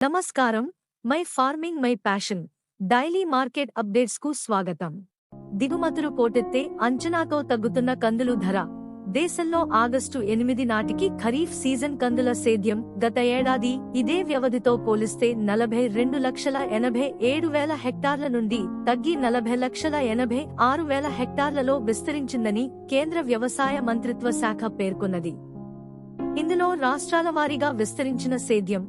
నమస్కారం. My farming my passion daily market updates కు స్వాగతం. దిగుమతులు పోటెత్తే అంచనాతో తగ్గుతున్న కందులు ధర. దేశంలో ఆగస్టు 8 నాటికి ఖరీఫ్ సీజన్ కందుల సేద్యం గత ఏడాది ఇదే వ్యవధితో పోలిస్తే 42,87,000 హెక్టార్ల నుండి తగ్గి 40,86,000 హెక్టార్లలో విస్తరించిందని కేంద్ర వ్యవసాయ మంత్రిత్వ శాఖ పేర్కొన్నది. ఇందులో రాష్ట్రాల వారీగా విస్తరించిన సేద్యం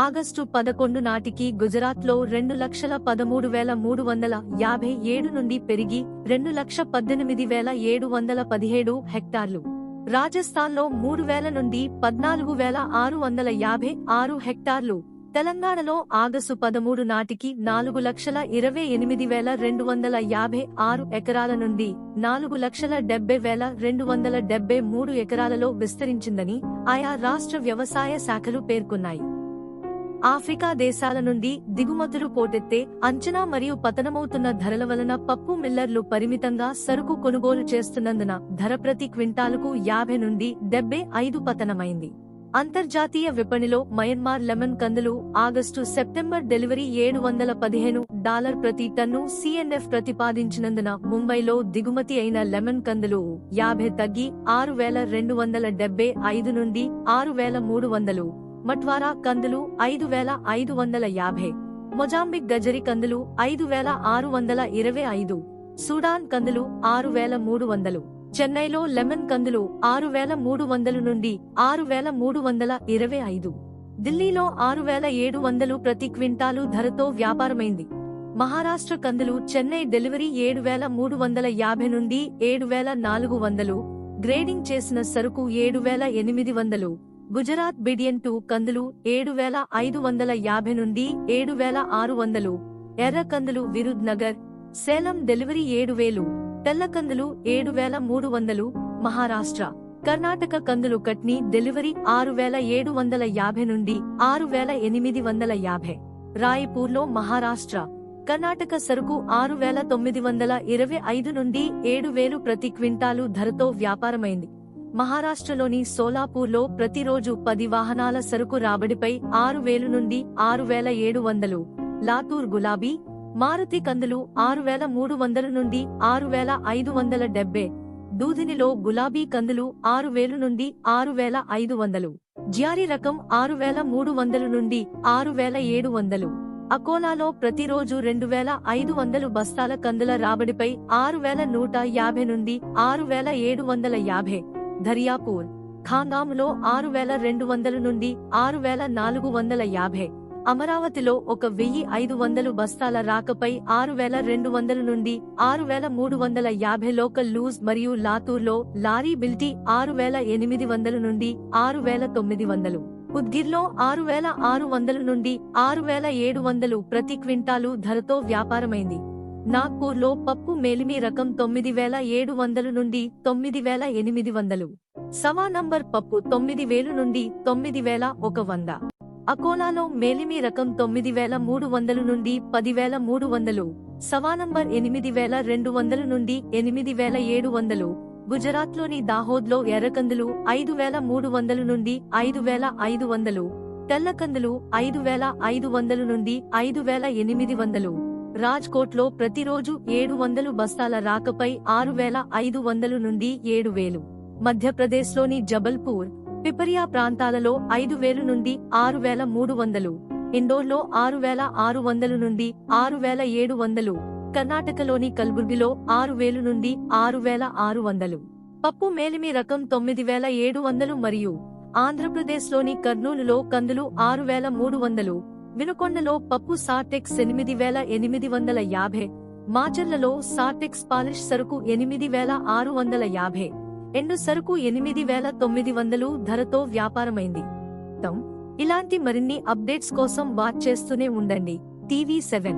ఆగస్టు 11 నాటికి గుజరాత్లో 2,13,357 నుండి పెరిగి 2,18,717 హెక్టార్లు, రాజస్థాన్లో 3,000 నుండి 14,656 హెక్టార్లు, తెలంగాణలో ఆగస్టు 13 నాటికి 4,28,256 ఎకరాల నుండి 4,70,273 ఎకరాలలో విస్తరించిందని ఆయా రాష్ట్ర వ్యవసాయ శాఖలు పేర్కొన్నాయి. ఆఫ్రికా దేశాల నుండి దిగుమతులు పోటెత్తే అంచనా మరియు పతనమవుతున్న ధరల వలన పప్పు మిల్లర్లు పరిమితంగా సరుకు కొనుగోలు చేస్తున్నందున ధర ప్రతి క్వింటాలుకు 50 నుండి 75 పతనమైంది. అంతర్జాతీయ విపణిలో మయన్మార్ లెమన్ కందులు ఆగస్టు-సెప్టెంబర్ డెలివరీ $715 ప్రతి టన్ను సిఎన్ఎఫ్ ప్రతిపాదించినందున ముంబైలో దిగుమతి అయిన లెమన్ కందులు 50 తగ్గి 6,275 నుండి 6,300, మట్వారా కందులు 5,550, మొజాంబిక్ గజరి కందులు 5,625, సూడాన్ కందులు 6,300, చెన్నైలో లెమన్ కందులు 6,300 నుండి 6,325, ఢిల్లీలో 6,700 ప్రతి క్వింటాలు ధరతో వ్యాపారమైంది. మహారాష్ట్ర కందులు చెన్నై డెలివరీ 7,350 నుండి 7,400, గ్రేడింగ్ చేసిన సరుకు 7,800, గుజరాత్ బిడియన్ 2 కందులు 7,550 నుండి 7,600, ఎర్ర కందులు విరుద్ నగర్, సేలం డెలివరీ 7,000, తెల్ల కందులు 7,300, మహారాష్ట్ర, కర్ణాటక కందులు కట్నీ డెలివరీ 6,750 నుండి 6,850, రాయ్పూర్లో మహారాష్ట్ర, కర్ణాటక సరుకు 6,925 నుండి 7,000 ప్రతి క్వింటాలు ధరతో వ్యాపారమైంది. మహారాష్ట్రలోని సోలాపూర్లో ప్రతిరోజు 10 వాహనాల సరుకు రాబడిపై 6,000 నుండి 6,700, లాతూర్ గులాబీ, మారుతి కందులు 6,300 నుండి 6,570, దూదినిలో గులాబీ కందులు 6,000 నుండి 6,500, జ్యారి రకం 6,300 నుండి 6,700, అకోలాలో ప్రతిరోజు 2,500 బస్తాల కందుల రాబడిపై 6,150 నుండి 6,750, ధరియాపూర్, ఖాంగాములో 6,200 నుండి 6,450, అమరావతిలో 1,500 బస్తాల రాకపై 6,200 నుండి 6,350 లోకల్ లూజ్ మరియు లాతూర్లో లారీ బిల్టీ 6,800 నుండి 6,900, ఉద్గిర్లో 6,600 నుండి 6,700 ప్రతి క్వింటాలు ధరతో వ్యాపారమైంది. నాగ్పూర్లో పప్పు మేలిమి రకం 9,700 నుండి 9,800, సవా నంబర్ పప్పు 9,000 నుండి 9,100, అకోలాలో మేలిమి రకం 9,300 నుండి 10,300, సవా నంబర్ 8,200 నుండి 8,700, గుజరాత్లోని దాహోద్లో ఎర్రకందులు 5,300 నుండి 5,500, తెల్లకందులు 5,500 నుండి 5,800, రాజ్కోట్లో ప్రతిరోజు 700 బస్తాల రాకపై 6,500 నుండి 7,000, మధ్యప్రదేశ్లోని జబల్పూర్, పిపరియా ప్రాంతాలలో 5,000 నుండి 6,300, ఇండోర్లో 6,600 నుండి 6,700, కర్ణాటకలోని కల్బుర్గిలో 6,000 నుండి 6,600, పప్పు మేలిమి రకం 9,700 మరియు ఆంధ్రప్రదేశ్లోని కర్నూలులో కందులు 6,300, వినుకొండలో పప్పు సాటెక్స్ 8,850, మాచర్లలో సాటెక్స్ పాలిష్ సరుకు 8,650, ఎండు సరుకు 8,900 ధరతో వ్యాపారమైంది. ఇలాంటి మరిన్ని అప్డేట్స్ కోసం వాచ్ చేస్తూనే ఉండండి టీవీ7.